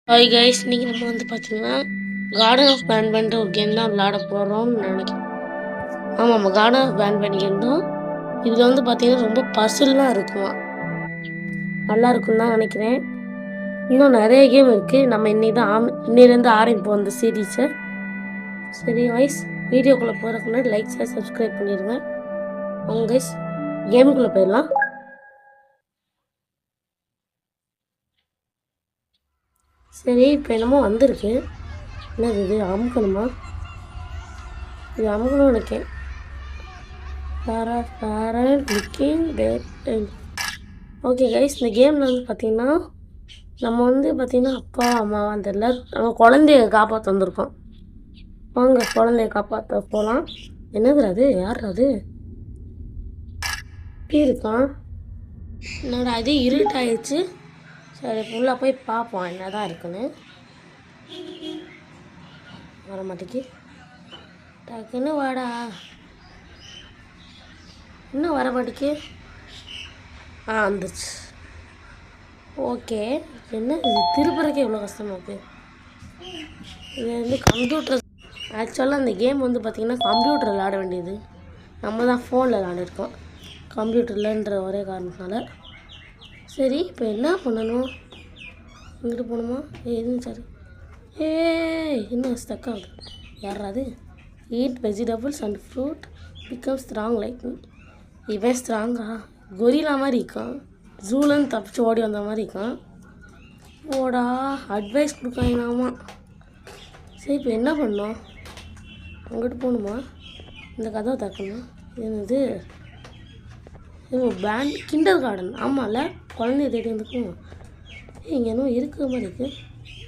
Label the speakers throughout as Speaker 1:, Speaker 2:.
Speaker 1: Hi guys, இன்றைக்கி நம்ம வந்து பார்த்தீங்கன்னா கார்டன் ஆஃப் பேன்பேண்ட் ஒரு கேம் தான் விளாட போகிறோம்னு நினைக்கிறேன். ஆமாம், கார்டன் ஆஃப் பேன்பேண்ட் கேம் தான். இதில் வந்து பார்த்தீங்கன்னா ரொம்ப பசில்லாம் இருக்குமா, நல்லா இருக்குன்னு தான் நினைக்கிறேன். இன்னும் நிறைய கேம் இருக்குது. நம்ம இன்னிலேருந்து ஆரம்பிப்போம் அந்த சீரீஸை. சரி கைஸ், வீடியோக்குள்ளே போகிறதுக்கு முன்னாடி லைக் ஷேர் சப்ஸ்கிரைப் பண்ணிடுங்க. அவங்க கைஸ் கேமுக்குள்ளே போயிடலாம். சரி, இப்போ என்னமோ வந்திருக்கு. என்னது இது? அமுக்கணுமா? இது அமுக்கணும் நினைக்கிறேன். ஓகே கைஸ், இந்த கேமில் வந்து பார்த்திங்கன்னா நம்ம வந்து பார்த்திங்கன்னா அப்பா அம்மா அந்த நம்ம குழந்தைய காப்பாற்ற வந்திருக்கோம். வாங்க குழந்தைய காப்பாற்ற போகலாம். என்னது அது? யார் அது? இப்படி இருக்கான். என்னோட அது இருட்டாயிடுச்சு. சரி, ஃபுல்லாக போய் பார்ப்போம் என்ன தான் இருக்குன்னு. வர மாட்டேங்கி. டக்குன்னு வாடா. இன்னும் வர மாட்டேங்கி. வந்துச்சு. ஓகே, என்ன இது திருப்புறக்கே எவ்வளோ கஷ்டமாக இருக்குது. இது வந்து கம்ப்யூட்டர். ஆக்சுவலாக அந்த கேம் வந்து பார்த்திங்கன்னா கம்ப்யூட்டர் விளாட வேண்டியது. நம்ம தான் ஃபோனில் விளாண்டுருக்கோம் கம்ப்யூட்டர்லன்ற ஒரே காரணத்தினால. சரி, இப்போ என்ன பண்ணணும்? இங்கிட்டு போகணுமா? எதுவும் சரி. இன்னும் ஸ்டக் ஆகுது. யாராது? Eat vegetables and fruit become strong like me. இவன் ஸ்ட்ராங்கா? கொரிலா மாதிரி இருக்கான். ஜூலன்னு தப்பிச்சு ஓடி வந்த மாதிரி இருக்கான். ஓடா, அட்வைஸ் கொடுக்காங்களாமா. சரி, இப்போ என்ன பண்ணோம்? அங்கிட்டு போகணுமா? இந்த கதவை திறக்கணுமா? என்னது கிண்டர் கார்டன்? ஆமாம்ல, குழந்தைய தேடி வந்துக்கும். இங்கே இன்னும் இருக்கிற மாதிரி இருக்குது.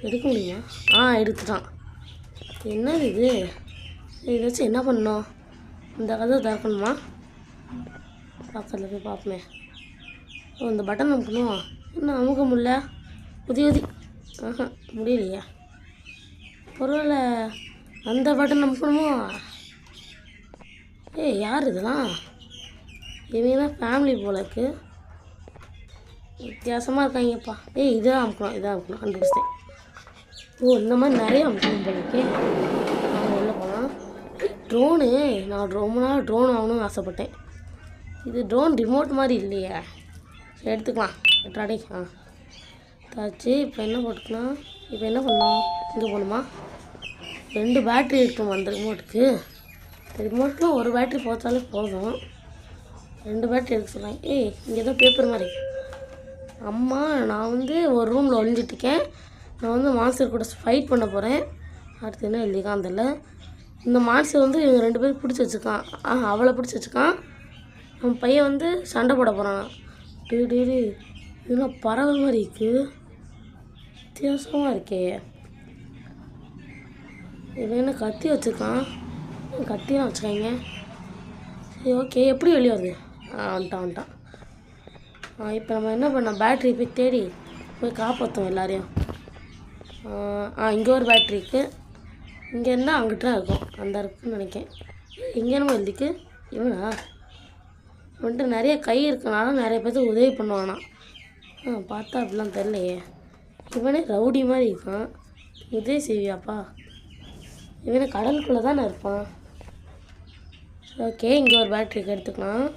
Speaker 1: எடுக்க முடியுமா? எடுத்துட்டான். என்னது இது? இதை வச்சு என்ன பண்ணோம்? இந்த கதவை திறக்கணுமா? பக்கத்தில் போய் பார்ப்போமே. இந்த பட்டன் அமுக்கணும். இன்னும் அமுக்க முடியல. உதி முடியலையா? பரவாயில்ல, அந்த பட்டன் அமுக்கணுமோ? யார் இதெல்லாம்? இவங்க தான் ஃபேமிலி போல இருக்கு. வித்தியாசமாக இருக்காங்கப்பா. இதான் அமுக்கணும் 100%. இந்த மாதிரி நிறைய அமுக்கணும் போல இருக்கே. நாங்கள் உள்ள போகலாம். ட்ரோனு. நான் ரொம்ப நாள் ட்ரோன் ஆகணும்னு ஆசைப்பட்டேன். இது ட்ரோன் ரிமோட் மாதிரி இல்லையே. எடுத்துக்கலாம். எட்டாடி. தாச்சு. இப்போ என்ன போட்டுக்கலாம்? இப்போ என்ன பண்ணோம்? இங்கே போகணுமா? 2 பேட்ரி இருக்கும் அந்த ரிமோட்டுக்கு. ரிமோட்டில் ஒரு பேட்ரி போத்தாலே போதும். 2 பேட்ரி எடுக்க சொல்கிறாங்க. இங்கே ஏதோ பேப்பர் மாதிரி. அம்மா, நான் வந்து ஒரு ரூமில் ஒழிஞ்சிட்ருக்கேன். நான் வந்து மான்ஸ்டர் கூட ஃபைட் பண்ண போகிறேன். அடுத்து என்ன எழுதிக்கான் தெரியல. இந்த மான்ஸ்டர் வந்து இவங்க 2 பேரும் பிடிச்சி வச்சுருக்கான். அவளை பிடிச்சி வச்சுருக்கான். அவன் பையன் வந்து சண்டை போட போகிறான். இதெல்லாம் பறவை மாதிரி இருக்குது. வித்தியாசமாக இருக்கே. இவன் என்ன கத்தி வச்சுருக்கான்? கத்தியெல்லாம் வச்சுருக்காங்க. சரி, ஓகே. எப்படி வெளியே வருது? வந்துட்டான். இப்போ நம்ம என்ன பண்ணோம்? பேட்ரி போய் தேடி போய் காப்பாற்றோம் எல்லாரையும். இங்கே ஒரு பேட்ரி இருக்குது. இங்கே இருந்தால் அங்கிட்ட தான் இருக்கும். அந்த இருக்குன்னு நினைக்கிறேன். இங்கே என்னமோ எழுதிக்கு. இவனா வந்துட்டு நிறைய கை இருக்கனால நிறைய பேருக்கு உதவி பண்ணுவானா? பார்த்தா அப்படிலாம் தெரிலையே. இவனே ரவுடி மாதிரி இருக்கான். உதவி செய்வியாப்பா? இவனே கடலுக்குள்ளே தானே இருப்பான். ஓகே, இங்கே ஒரு பேட்ரிக்கு எடுத்துக்கலாம்.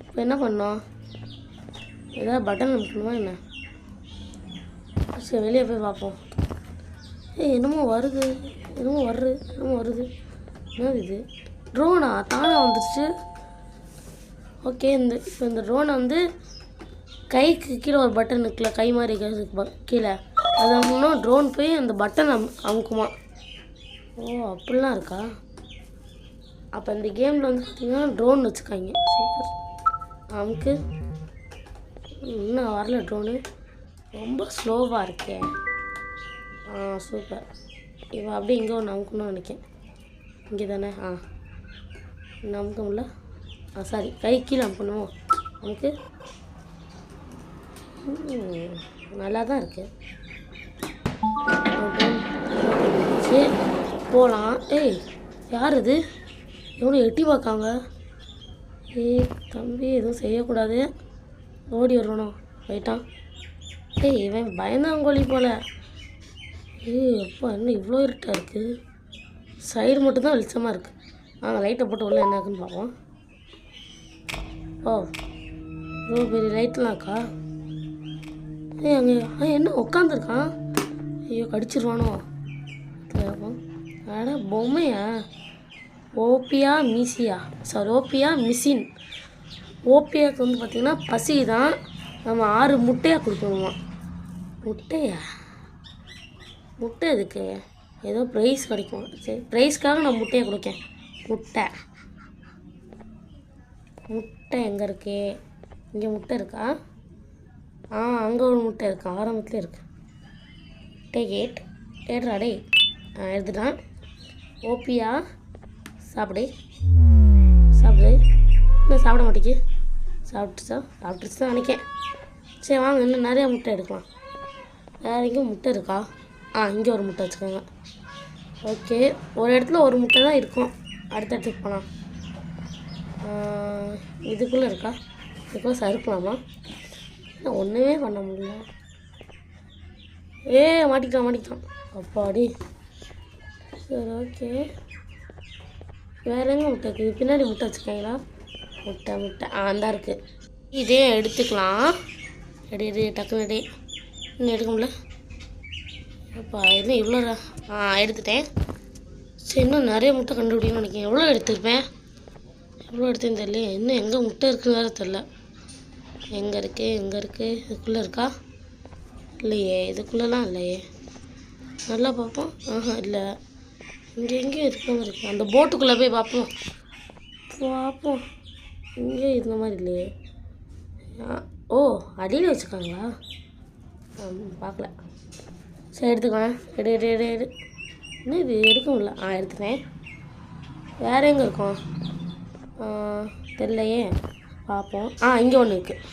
Speaker 1: இப்போ என்ன பண்ணோம்? ஏதாவது பட்டன் அமுக்கணுமா என்ன? சரி, வெளியே போய் பார்ப்போம். என்னமோ வருது. என்னது இது? ட்ரோனா? தானே வந்துடுச்சு. ஓகே, இப்போ இந்த ட்ரோனை வந்து கைக்கு கீழே ஒரு பட்டன் இருக்குல்ல, கை மாதிரி கீழே அது அமுக்குனா ட்ரோன் போய் அந்த பட்டன் அமுக்குமா? அப்படிலாம் இருக்கா? அப்போ இந்த கேமில் வந்து பார்த்திங்கன்னா ட்ரோன் வச்சுருக்காங்க. சூப்பர். அமுக்கு. இன்னும் வரல ட்ரோனு. ரொம்ப ஸ்லோவாக இருக்கே. சூப்பர். இவன் அப்படியே இங்கே ஒன்று அமுக்கணும்னு நினைக்கிறேன். இங்கே தானே? இன்னும் அமுக்க முடியல. சாரி, கை கீழே அமுக்கணுமோ? அமுக்கு. நல்லா தான் இருக்குது. சரி, போகலாம். யார் இது? எவ்வளோ எட்டி பார்க்காங்க. தம்பி, எதுவும் செய்யக்கூடாது. ஓடி வரணும். போயிட்டான். இவன் பயந்தாங்கோழி போல். அப்பா என்ன இவ்வளோ இருட்டாக இருக்குது. சைடு மட்டும்தான் வெளிச்சமாக இருக்குது. லைட்டை போட்டு உள்ள என்ன இருக்குன்னு பார்ப்போம். ஓ இவ்வளோ பெரிய லைட்லாம் இருக்கா? அங்கே என்ன உட்காந்துருக்கான்? ஐயோ கடிச்சிருவானோ? அட பொம்மையா? ஓபியா மிசியா சாரி ஓபியா மிஷின். ஓபியாவுக்கு வந்து பார்த்திங்கன்னா பசி தான். நம்ம 6 முட்டையாக கொடுக்கணுமா? முட்டை எதுக்கு? ஏதோ ப்ரைஸ் கிடைக்கும். சரி ப்ரைஸ்க்காக நான் முட்டையை கொடுக்கேன். முட்டை எங்கே இருக்கு? இங்கே முட்டை இருக்கா? அங்கே ஒரு முட்டை இருக்குது. ஆரம்பத்தில் இருக்குது. கேட் ஏடுறா டே. எடுத்துட்டான். ஓபியா சாப்பிடு. இன்னும் சாப்பிட மாட்டேங்கு. சாப்பிட்டுச்சு தான் நினைக்கேன். சரி வாங்க இன்னும் நிறையா முட்டை எடுக்கலாம். வேறு எங்கேயும் முட்டை இருக்கா? இங்கே ஒரு முட்டை வச்சுக்கோங்க. ஓகே ஒரு இடத்துல ஒரு முட்டை தான் இருக்கும். அடுத்த இடத்துக்கு போகலாம். இதுக்குள்ளே இருக்கா? இதுக்குள்ளே சறுக்கலாமா? ஒன்றுமே பண்ண முடியல. மாட்டிக்கிட்டான். அப்பாடி. சரி ஓகே வேறு எங்கே முட்டை இருக்குது? பின்னாடி முட்டை வச்சுருக்கீங்களா? முட்டை அந்த இருக்குது. இதே எடுத்துக்கலாம். டக்குனு இன்னும் எடுக்க முடியல. அப்பா என்ன இவ்வளோ? எடுத்துட்டேன். சரி இன்னும் நிறைய முட்டை கண்டுபிடிக்கணும்னு நினைக்கிறேன். எவ்வளோ எடுத்துருப்பேன்? எவ்வளோ எடுத்தேன்னு தெரியல. இன்னும் எங்கே முட்டை இருக்குன்னு வேறு தெரில. எங்கே இருக்குது? இதுக்குள்ளே இருக்கா? இல்லையே, இதுக்குள்ளெலாம் இல்லையே. நல்லா பார்ப்போம். இல்லை இங்கே எங்கேயும் இருக்க மாதிரி இருக்கு. அந்த போட்டுக்குள்ளே போய் பார்ப்போம். இங்கே இருந்த மாதிரி இல்லையே. அடியில் வச்சுருக்காங்களா? பார்க்கல. சரி எடுத்துக்கலாம். எடு. இன்னும் இது எடுக்க முடியல. எடுத்துட்டேன். வேறு எங்கே இருக்கும்? தெரியலையே. பார்ப்போம். இங்கே ஒன்று இருக்குது.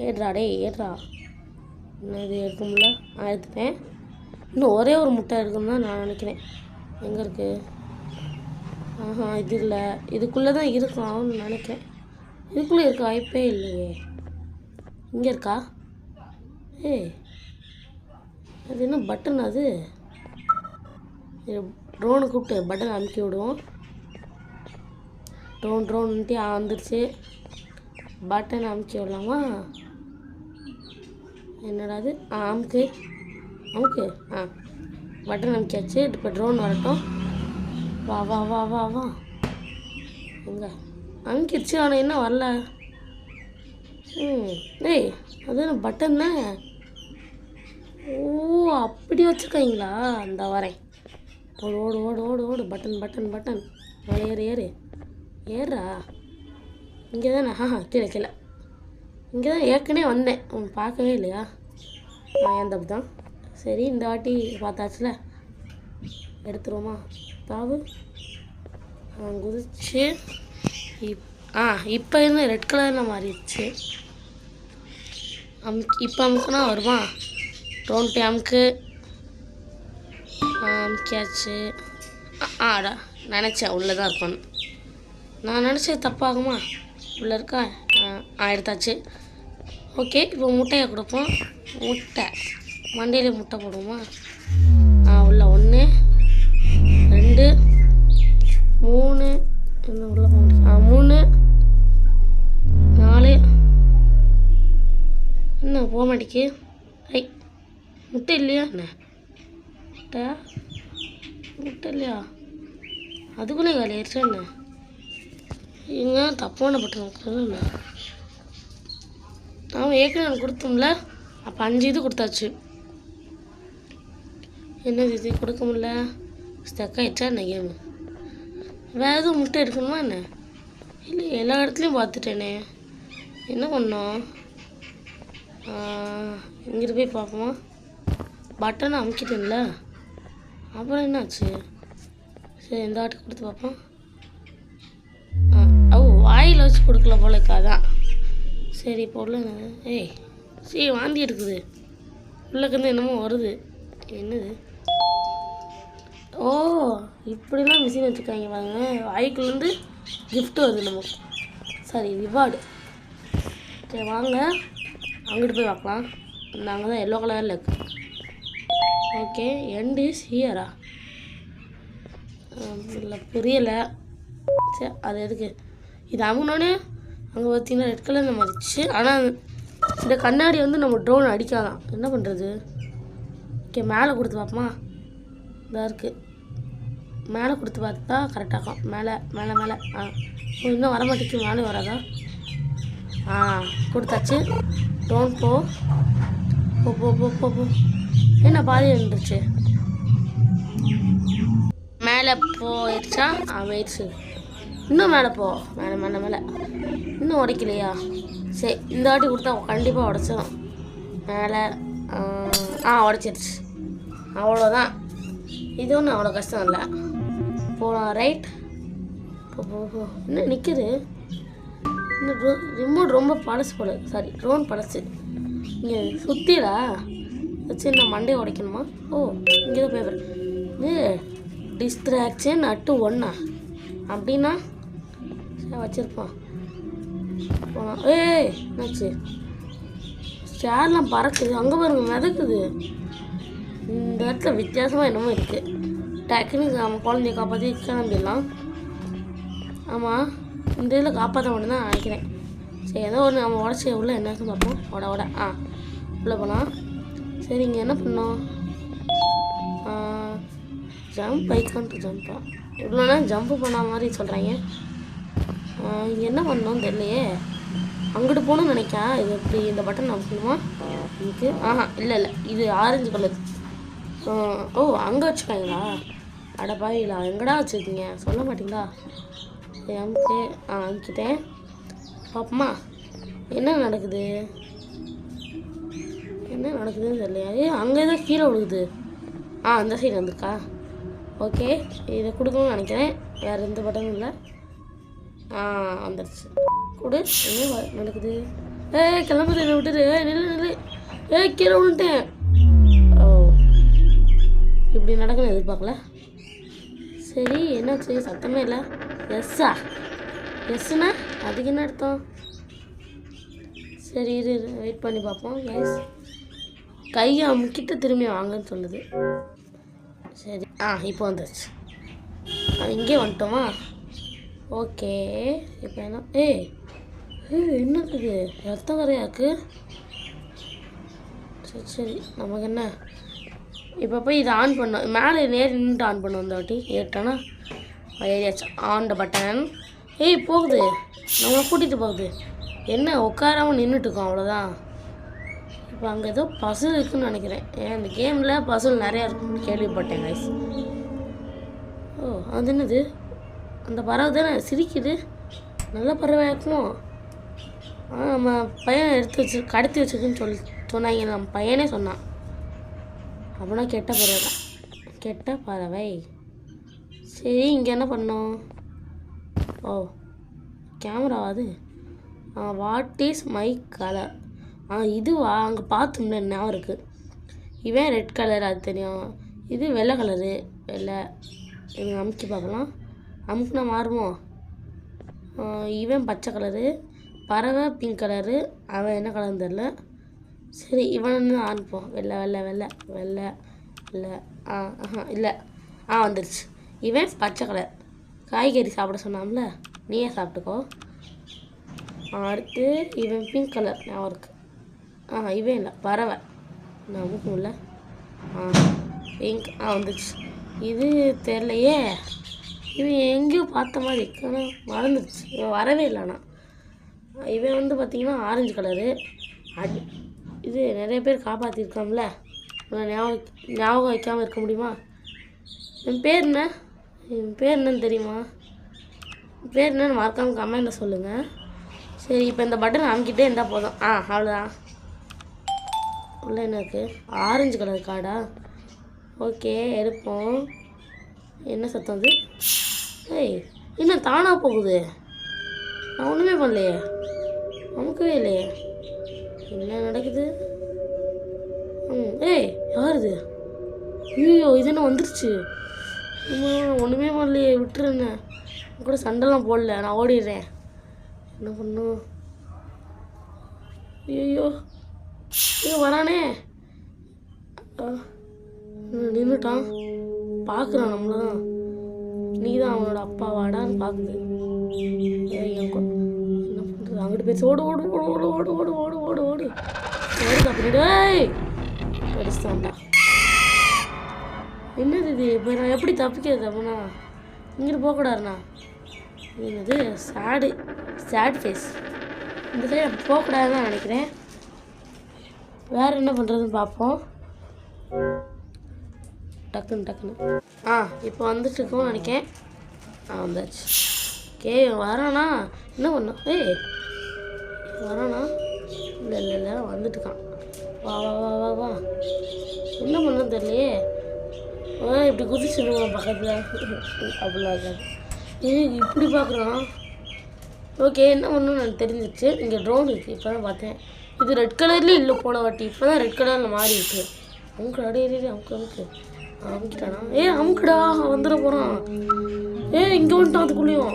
Speaker 1: ஏடுறா. இன்னும் இது எடுக்க முடியல. எடுத்துட்டேன். இன்னும் ஒரே ஒரு முட்டை இருக்குன்னு தான் நான் நினைக்கிறேன். எங்கே இருக்குது? இது இல்லை. இதுக்குள்ளே தான் இருக்கும் நினைக்கிறேன். இதுக்குள்ளே இருக்க வாய்ப்பே இல்லையே. இங்கே இருக்கா? அது என்ன பட்டன்? அது ட்ரோனை கூப்பிட்டு பட்டன் அமுக்கி விடுவோம். ட்ரோன்ட்டு வந்துடுச்சு. பட்டன் அமுக்கி விடலாமா? என்னடா அது? அமுக்கு பட்டன் அமுக்கியாச்சு. இப்போ ட்ரோன் வரட்டும். வா எங்கே அமுக்கிடுச்சு. ஆனால் என்ன வரல? அது என்ன பட்டன் தான். அப்படி வச்சுருக்கீங்களா? அந்த வரேன். ஓடு பட்டன் ஏறா. இங்கே தானே? கீழே இங்கே தான் ஏற்கனவே வந்தேன். பார்க்கவே இல்லையா? என் தப்பு தான். சரி இந்த வாட்டி பார்த்தாச்சுல, எடுத்துருவோமா? தாவு குதிச்சு. இப்போ என்ன ரெட் கலரில் மாறிடுச்சு. இப்போ அமுக்குனா வருமா? ட்ரோன்ட்டு அமுக்கியாச்சு. நினச்சேன் உள்ளே தான் இருக்கணும். நான் நினச்சது தப்பாகுமா? உள்ளே இருக்கா? எடுத்தாச்சு. ஓகே இப்போ முட்டையை கொடுப்போம். மண்டையிலே முட்டை போடுவோமா? உள்ள 1 2 3 இன்னும் உள்ள 3 4 இன்னும் போக மாட்டேக்கு. முட்டை இல்லையா? என்ன முட்டை இல்லையா? அதுக்குள்ளே காலி ஆயிடுச்சா என்ன? இங்கே தப்பான பட்டன். நான் ஏற்கனவே கொடுத்தோம்ல. அப்போ 5 இது கொடுத்தாச்சு. என்னது இது? கொடுக்க முடியல. ஸ்டக் ஆகிடுச்சா என்ன கேமு? வேறு எதுவும் முட்டை எடுக்கணுமா என்ன? இல்லை எல்லா இடத்துலையும் பார்த்துட்டேனே. என்ன பண்ணோம்? இங்கிட்டு போய் பார்ப்போமா? பட்டனை அமுக்கிட்டேன்ல, அப்புறம் என்னாச்சு? சரி இந்த வாட்டி கொடுத்து பார்ப்போம். வாயில் வச்சு கொடுக்கல போல அதான். சரி இப்போ உள்ள வாந்தி எடுக்குது. உள்ளேருந்து என்னமோ வருது. என்னது? இப்படிலாம் மிஷின் வச்சுருக்காங்க பாருங்க. வாய்க்குள்ளேருந்து கிஃப்ட் வருது நமக்கு. சரி ரிவார்டு. சரி வாங்க அங்கிட்டு போய் பார்க்கலாம். அங்கே தான் எல்லோ கலரில் இருக்குது. ஓகே எண்ட் இஸ் ஹியரா? இல்லை புரியலை. சரி அது எதுக்கு இது அமுனோடனே அங்கே பார்த்தீங்கன்னா ரெட் கலரில் மாறிடுச்சு. ஆனால் இந்த கண்ணாடி வந்து நம்ம ட்ரோன் அடிக்காதான். என்ன பண்ணுறது? ஓகே மேலே கொடுத்து பார்ப்போமா? இதாக இருக்குது. மேலே கொடுத்து பார்த்தா கரெக்டாகும். மேலே மேலே மேலே இன்னும் வரமாட்டேங்குது. மேலே வராதா? கொடுத்தாச்சு. ட்ரோன் போ போ போ போ போ போ. என்ன பாதி இருந்துச்சு. மேலே போயிடுச்சா? போயிடுச்சு. இன்னும் மேலே போ. மேலே மேலே மேலே. இன்னும் உடைக்கலையா? சரி இந்த வாட்டி கொடுத்தா கண்டிப்பாக உடச்சிடும். மேலே உடச்சிருச்சு. அவ்வளோதான். இது ஒன்றும் அவ்வளோ கஷ்டம் இல்லை. போகலாம். ரைட் போ போ போ. இன்னும் நிற்குது. இன்னும் ரிமோட் ரொம்ப பழசு போல. சாரி ட்ரோன் பழசு. இங்கே சுற்றிடா வச்சு நான் மண்டையை உடைக்கணுமா? இங்கே தான் பேப்பர். இது டிஸ்ட்ராக்ஷன் அட்டு 1 அப்படின்னா சரி வச்சுருப்பான். போகலாம். என்னாச்சு? சேர்லாம் பறக்குது. அங்கே பாருங்க மிதக்குது. இந்த இடத்துல வித்தியாசமாக என்னமோ இருக்குது. டக்குன்னு நம்ம குழந்தைய காப்பாற்றி கிளம்பிடலாம். ஆமாம் இந்த இதில் காப்பாற்ற மட்டும்தான் நினைக்கிறேன். சரி ஏதோ ஒன்று நம்ம உடச்சி உள்ள என்னன்னு பார்ப்போம். உட உள்ளே போகலாம். சரி இங்கே என்ன பண்ணோம்? ஜம்ப் ஐக்கான்ட்டு ஜம்பா இவ்வளோனா ஜம்ப்பு பண்ண மாதிரி சொல்கிறாங்க. இங்கே என்ன பண்ணோம் தெரியலையே. அங்கிட்டு போகணும்னு நினைக்கா. இது எப்படி இந்த பட்டன் அமுக்கணுமா? இதுக்கு இல்லை இது ஆரஞ்சு கலர். அங்கே வச்சுக்காங்களா? அடப்பாவிலா எங்கடா வச்சுருக்கீங்க? சொல்ல மாட்டிங்களா? அமுக்கிட்டேன். பாப்பமா என்ன நடக்குது? என்ன நடக்குதுன்னு தெரியலையா? அங்கே தான் கீழே விழுகுது. அந்த சைடு வந்துருக்கா? ஓகே இதை கொடுக்கணும்னு நினைக்கிறேன். வேறு எந்த பட்டனும் இல்லை. வந்துடுச்சு. கொடு. என்ன நடக்குது? கிளம்புது. என்னை விட்டுரு. நில்லு. கீழே விழுந்துட்டேன். இப்படி நடக்குன்னு எதிர்பார்க்கல. சரி என்னாச்சு? சத்தமே இல்லை. எஸ்ஸுண்ணா அதுக்கு என்ன அர்த்தம்? சரி இரு வெயிட் பண்ணி பார்ப்போம். கையை அமுக்கிட்டு திரும்பி வாங்கன்னு சொல்லுது. சரி இப்போ வந்துடுச்சு. இங்கே வந்துட்டோமா? ஓகே இப்போ என்ன? என்ன இருக்குது? ரத்தம் வரையாக்கு. சரி நமக்கு என்ன? இப்போ போய் இதை ஆன் பண்ணோம். மேலே நேர் நின்றுட்டு ஆன் பண்ணோம். இந்த வாட்டி ஏட்டானா ஏரியாச்சு. On the button. போகுது. நம்மளை கூட்டிகிட்டு போகுது. என்ன உட்காராமல் நின்றுட்டுருக்கோம் அவ்வளோதான். இப்போ அங்கே ஏதோ பசில் இருக்குதுன்னு நினைக்கிறேன். இந்த கேமில் பசில் நிறையா இருக்குன்னு கேள்விப்பட்டேன் கைஸ். அது என்னது? அந்த பறவை தானே சிரிக்குது. நல்ல பறவையாக இருக்குமோ? நம்ம பையன் கடத்தி வச்சுருக்குன்னு சொன்னாங்க. நம்ம பையனே சொன்னான். அப்படின்னா கெட்ட பறவை தான். கெட்ட பறவை. சரி இங்கே என்ன பண்ணோம்? கேமராவாது. What is my colour? இதுவா? அங்கே பார்த்தோம்ல ஞாபகம் இருக்குது. இவன் ரெட் கலர் அது தெரியும். இது வெள்ளை கலரு. வெள்ளை. இவங்க அமுக்கி பார்க்கலாம். அமுக்குனா மாறுமோ? இவன் பச்சை கலரு. பறவை பிங்க் கலரு. அவன் என்ன கலர்னு தெரில. சரி இவன் ஆரம்பிப்போம். வெள்ளை வெள்ளை வெள்ளை வெள்ளை வெள்ளை. இல்லை வந்துடுச்சு. இவன் பச்சை கலர். காய்கறி சாப்பிட சொன்னாம்ல, நீயே சாப்பிட்டுக்கோ. அடுத்து இவன் பிங்க் கலர் ஞாபகம் இருக்குது. இவன் இல்லை பறவை. நான் அமுக்கும்ல. பிங்க். வந்துடுச்சு. இது தெரிலையே. இவன் எங்கேயோ பார்த்த மாதிரி ஆனால் மறந்துடுச்சு. இவன் வரவே இல்லைண்ணா. இவன் வந்து பார்த்திங்கன்னா ஆரஞ்சு கலரு. இது நிறைய பேர் காப்பாற்றிருக்காம்ல. ஞாபகம் வைக்காமல் இருக்க முடியுமா? என் பேர் என்ன? என் பேர் என்னன்னு தெரியுமா? பேர் என்னன்னு மறக்காமல் கமெண்டில் சொல்லுங்கள். சரி இப்போ இந்த பட்டன் அமுக்கிட்டே இருந்தால் போதும். அவ்வளோதான். உள்ள என்ன இருக்குது? Orange colour கார்டா? ஓகே எடுப்போம். என்ன சத்தம் அது? இன்னும் தானாக போகுது. நான் ஒன்றுமே பண்ணலையே. அமுக்கவே இல்லையே. என்ன நடக்குது? யார் இது? ஐயோ இது என்ன வந்துருச்சு? ஒன்றுமே பண்ணலையே. விட்டுருங்க. கூட சண்டைலாம் போடல. நான் ஓடிடுறேன். என்ன பண்ணும்? ஐயோ வரானே. நின்றுட்டான். பார்க்குறான் நம்மள தான். நீ தான் அவனோட அப்பாவாடான்னு பார்க்குது. என்ன பண்ணுறது? அங்கிட்டு போய் ஓடு ஓடு ஓடு ஓடு ஓடு ஓடு ஓடு ஓடு ஓடு ஓடுதா பின்னாடி. கடிச்சிட்டான்டா. என்னது இது? இப்போ நான் எப்படி தப்பிக்கிறது? அப்படின்னா இங்கிட்டு போகக்கூடாதுண்ணா. என்னது சேட் ஃபேஸ். இந்த சைடு போகக்கூடாதுன்னு தான் நினைக்கிறேன். வேறு என்ன பண்ணுறதுன்னு பார்ப்போம். டக்குன்னு இப்போ வந்துட்டு இருக்கோம்னு நினைக்கிறேன். வந்தாச்சு. ஓகே வரானா? என்ன பண்ணோம்? வரானா? இல்லை வந்துட்டுருக்கான். வா வா வா வா வா. என்ன பண்ணணும் தெரியலையே. இப்படி குதிச்சுடுவோம் பக்கத்தில். அப்படிலாம் இருக்காது. இப்படி பார்க்குறான். ஓகே என்ன பண்ணணும்னு எனக்கு தெரிஞ்சிச்சு. இங்கே ட்ரோன் இருக்குது. இப்போ தான் பார்த்தேன். இது ரெட் கலர்லேயே இல்லை போன வாட்டி. இப்போ தான் ரெட் கலரில் மாறி இருக்கு. அமுக்கு அடையிலே அமுக்கிட்டானா? அமுக்குடா வந்துட போகிறான். இங்கே வந்துட்டான். அதுக்குள்ளேயும்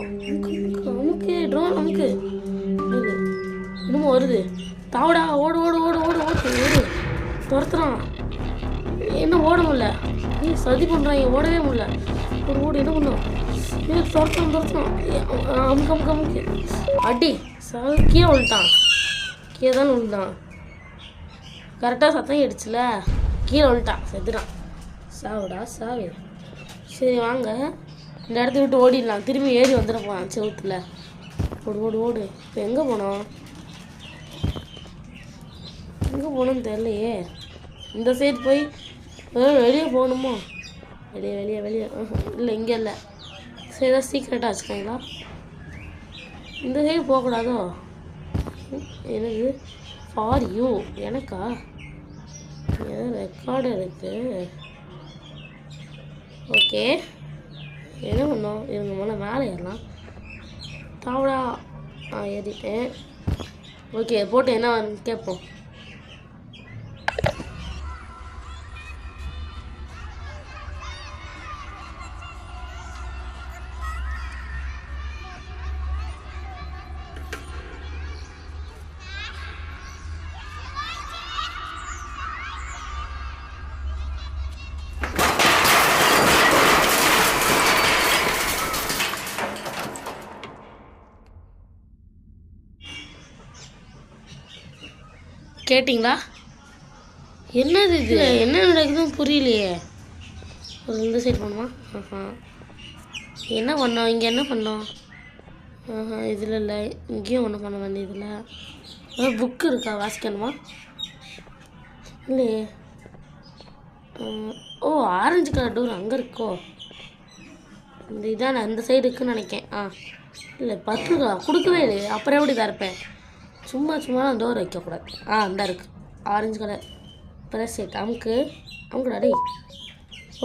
Speaker 1: அமுக்கு ட்ரோன் அமுக்கு. இன்னமும் வருது. தாவடா ஓடு ஓடு ஓடு ஓடு ஓடு ஓடு. துரத்துறான். என்ன ஓட முடியல. சதி பண்ணுறாங்க. ஓடவே முடியல. ஒரு ஓடு என்ன பண்ணும்? துரத்துறான். அமுக்கு அடி. கீழே விழுட்டான். கீழே தான் விழுந்தான். கரெக்டாக சத்தம் ஆயிடுச்சுல. கீழே விழுட்டான். செத்துட்டான். சாவுடா சாவு. சரி வாங்க இந்த இடத்த விட்டு ஓடிடலாம். திரும்பி ஏறி வந்துட போகிறான் செவுத்துல. ஓடு ஓடு ஓடு. இப்போ எங்கே போனோம்? எங்கே போகணுன்னு தெரியலையே. இந்த சைடு போய் வெளியே போகணுமோ? வெளியே இல்லை இங்கே இல்லை. சரி ஏதாவது சீக்ரெட்டாக வச்சுக்காங்களா? இந்த சைடு போகக்கூடாதோ? எனக்கு ஃபார் யூ. எனக்கா? ஏதோ ரெக்கார்டு இருக்குது. ஓகே என்ன பண்ணோம்? இவங்க மேலே ஏறலாம். தாவடா. ஏறிட்டேன். ஓகே போட்டு என்ன கேட்போம். கேட்டிங்களா? என்னது இது? என்ன நடக்குதுன்னு புரியலையே. இந்த சைடு போகணுமா? என்ன பண்ணோம்? இங்கே என்ன பண்ணோம்? இதில் இல்லை. இங்கேயும் ஒன்றும் பண்ண வேண்டியதில்லை. புக்கு இருக்கா? வாசிக்கணுமா? இல்லையே. ஆரஞ்சு கலர் டோர் அங்கே இருக்கோ? இந்த இதான் நான் இந்த சைடு இருக்குன்னு நினைக்கேன். இல்லை 10 ரூபா கொடுக்கவே இல்லையே. அப்புறம் எப்படி தரப்பேன்? சும்மா டோர் வைக்கக்கூடாது. அந்த இருக்குது ஆரஞ்சு கலர் ப்ரெஸ் செட். அமுக்குடா டேய்.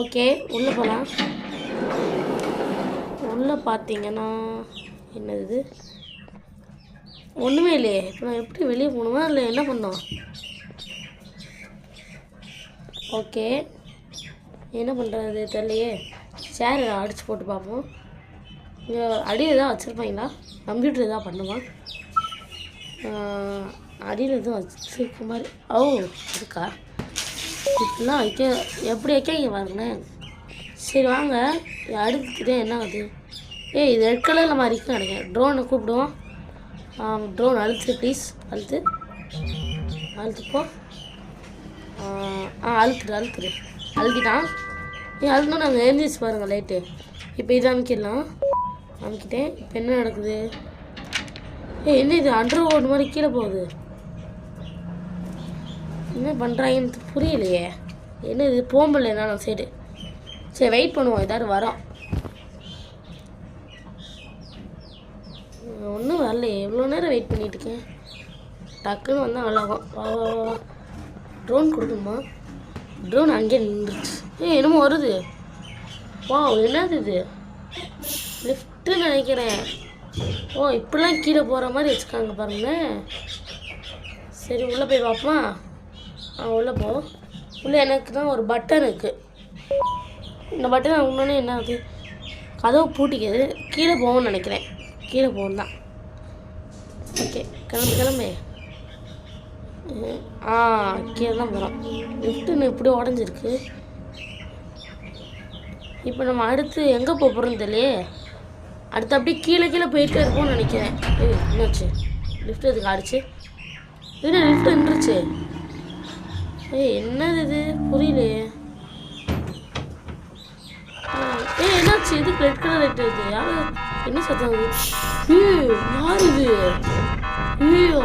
Speaker 1: ஓகே உள்ளே போகலாம். உள்ளே பார்த்தீங்கன்னா என்னது இது? ஒன்றுமே இல்லையே. இப்போ நான் எப்படி வெளியே போகணுமா இல்லை என்ன பண்ணோம்? ஓகே என்ன பண்ணுறது தெரியலையே. சேர் அடித்து போட்டு பார்ப்போம். இங்கே அடியில் எதாவது வச்சுருப்பாங்களா? கம்ப்யூட்டர் எதாவது பண்ணுமா? அடியில் எதுவும் வச்சுருக்க மாதிரி. இருக்கா? இப்படிலாம் எப்படி வைக்க பாருங்களேன். சரி வாங்க அடுத்துக்கிட்டே என்ன ஆகுது? இது ரெட் கலரில் மாதிரி இருக்குன்னு நினைக்கிறேன். ட்ரோனை கூப்பிடுவோம். ட்ரோன் அழுத்து ப்ளீஸ். அழுத்துப்போ. அழுத்திட்டான். அழுத்தணும். நாங்கள் எழுந்திரிச்சு பாருங்கள் லைட்டு. இப்போ இதை அமுக்கிடலாம். அமுக்கிட்டேன். இப்போ என்ன நடக்குது? என்ன இது? அண்டர் கிரவுண்ட் மாதிரி கீழே போகுது. என்ன பண்ணுறாங்கன்னு புரியலையே. என்ன இது? போம்பல என்ன சைடு. சரி வெயிட் பண்ணுவோம். ஏதாவது வரோம். ஒன்றும் வரலையே. எவ்வளோ நேரம் வெயிட் பண்ணிகிட்ருக்கேன். டக்குன்னு வந்தால் நல்லாகும். வா ட்ரோன் கொடுக்கணுமா? ட்ரோன் அங்கேயே நின்றுச்சு. என்னமோ வருது. என்னது இது? லிஃப்ட்டுன்னு நினைக்கிறேன். இப்படிலாம் கீழே போகிற மாதிரி வச்சுருக்காங்க பாருங்களேன். சரி உள்ளே போய் பார்ப்போமா? உள்ளே போ. உள்ளே எனக்கு தான் ஒரு பட்டன் இருக்குது. இந்த பட்டன் இன்னொன்னே என்ன ஆகுது? கதவு பூட்டிக்குது. கீழே போகணும்னு நினைக்கிறேன். கீழே போகணும் தான். ஓகே கிளம்பு. கீழே தான் போகிறோம். லிஃப்ட்டுன்னு இப்படி உடஞ்சிருக்கு. இப்போ நம்ம அடுத்து எங்கே போகிறோம்னு தெரியலையே. அடுத்து அப்படியே கீழே கீழே போயிட்டே இருப்போம்னு நினைக்கிறேன். என்னாச்சு? லிஃப்ட் எதுக்கு ஆடிச்சு? என்ன லிஃப்ட் நின்றுச்சு? என்னது இது புரியலையே. என்னாச்சு? எதுக்கு ரெட் கலர் லைட் இது? யாரு என்ன சத்தம்? யார் இது? ஐயோ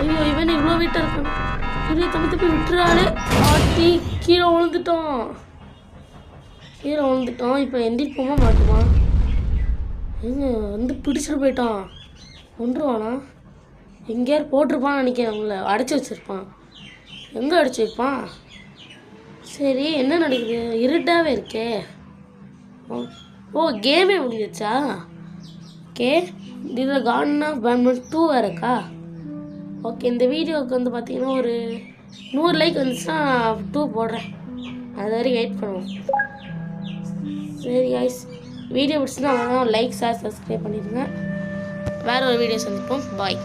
Speaker 1: ஐயோ இவன் இவ்வளோ வீட்டாக இருக்கான். பெரிய தம்பி விட்டுறாளே. ஆட்டி கீழே விழுந்துட்டோம். இப்போ எந்திரிப்போமா மாட்டுமா? வந்து பிடிச்சிட்டு போயிட்டான். கொண்டுருவானா? எங்கேயாரு போட்டிருப்பான்னு நினைக்கிறேன். அவங்கள அடைச்சி வச்சுருப்பான். எங்கே அடைச்சி வைப்பான்? சரி என்ன நடக்குது? இருட்டாகவே இருக்கே. கேமே முடிஞ்சிச்சா? ஓகே இதில் கார்டன் ஆஃப் பேட்மிண்டன் 2 வேறு இருக்கா? ஓகே இந்த வீடியோவுக்கு வந்து பார்த்தீங்கன்னா ஒரு 100 லைக் வந்துச்சுன்னா 2 போடுறேன். அது வரைக்கும் வெயிட் பண்ணுவோம். சரி கைஸ் வீடியோ பிடிச்சுன்னா லைக் ஷேர் சப்ஸ்கிரைப் பண்ணிடுங்க. வேறு ஒரு வீடியோ சந்திப்போம். பாய்.